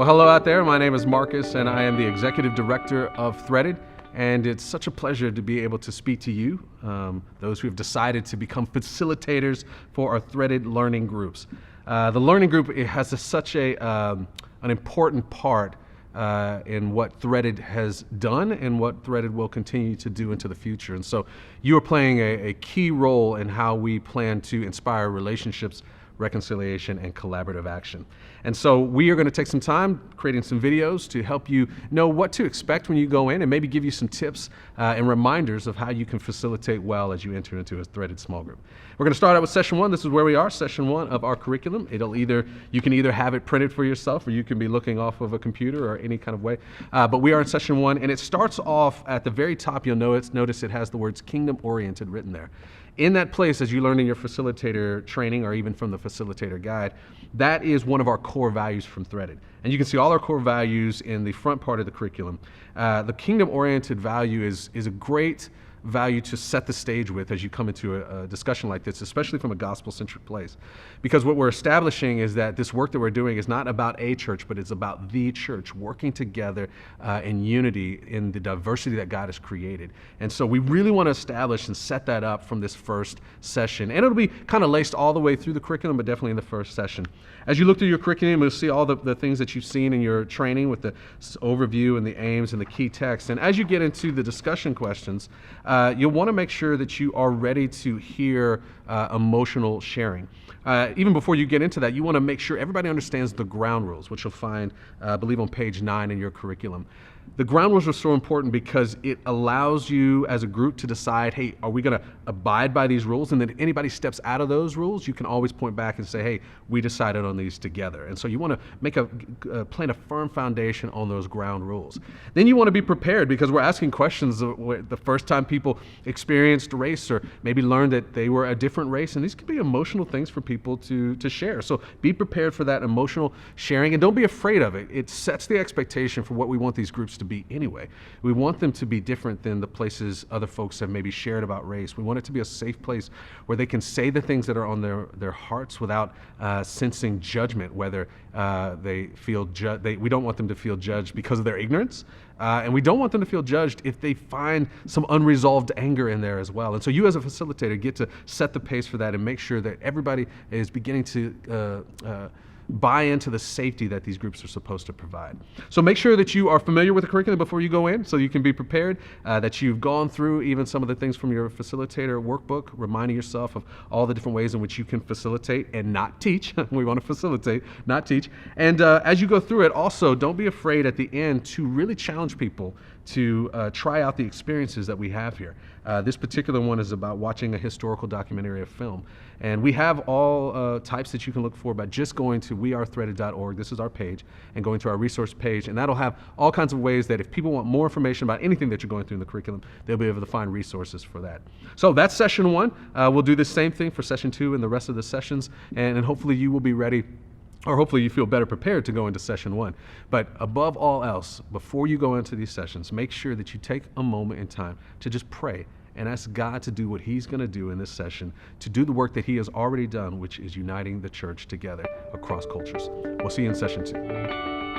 Well, hello out there. My name is Marcus, and I am the Executive Director of Threaded. And it's such a pleasure to be able to speak to you, those who have decided to become facilitators for our Threaded learning groups. The learning group has such an important part in what Threaded has done and what Threaded will continue to do into the future. And so you are playing a key role in how we plan to inspire relationships, reconciliation, and collaborative action. And so we are going to take some time creating some videos to help you know what to expect when you go in and maybe give you some tips and reminders of how you can facilitate well as you enter into a Threaded small group. We're going to start out with session one. This is where we are, session one of our curriculum. You can either have it printed for yourself or you can be looking off of a computer or any kind of way. But we are in session one, and it starts off at the very top. You'll notice it has the words kingdom oriented written there. In that place, as you learn in your facilitator training or even from the facilitator guide, that is one of our core values from Threaded. And you can see all our core values in the front part of the curriculum. The kingdom-oriented value is a great value to set the stage with as you come into a discussion like this, especially from a gospel-centric place. Because what we're establishing is that this work that we're doing is not about a church, but it's about the church working together in unity in the diversity that God has created. And so we really want to establish and set that up from this first session. And it'll be kind of laced all the way through the curriculum, but definitely in the first session. As you look through your curriculum, you'll see all the things that you've seen in your training with the overview and the aims and the key text. And as you get into the discussion questions, you'll want to make sure that you are ready to hear emotional sharing. Even before you get into that, you want to make sure everybody understands the ground rules, which you'll find, I believe, on page 9 in your curriculum. The ground rules are so important because it allows you as a group to decide, hey, are we going to abide by these rules? And then if anybody steps out of those rules, you can always point back and say, hey, we decided on these together. And so you want to make plant a firm foundation on those ground rules. Then you want to be prepared because we're asking questions the first time people experienced race or maybe learned that they were a different race. And these can be emotional things for people to share. So be prepared for that emotional sharing and don't be afraid of it. It sets the expectation for what we want these groups to be anyway. We want them to be different than the places other folks have maybe shared about race. We want it to be a safe place where they can say the things that are on their hearts without sensing judgment, whether they feel we don't want them to feel judged because of their ignorance, and we don't want them to feel judged if they find some unresolved anger in there as well. And so you as a facilitator get to set the pace for that and make sure that everybody is beginning to buy into the safety that these groups are supposed to provide. So make sure that you are familiar with the curriculum before you go in so you can be prepared, that you've gone through even some of the things from your facilitator workbook, reminding yourself of all the different ways in which you can facilitate and not teach. We want to facilitate, not teach. And as you go through it, also don't be afraid at the end to really challenge people to try out the experiences that we have here. This particular one is about watching a historical documentary or film. And we have all types that you can look for by just going to wearethreaded.org. This is our page, and going to our resource page. And that'll have all kinds of ways that if people want more information about anything that you're going through in the curriculum, they'll be able to find resources for that. So that's session one. We'll do the same thing for session two and the rest of the sessions. And hopefully you will be ready, or hopefully you feel better prepared to go into session one. But above all else, before you go into these sessions, make sure that you take a moment in time to just pray and ask God to do what He's going to do in this session, to do the work that He has already done, which is uniting the church together across cultures. We'll see you in session two.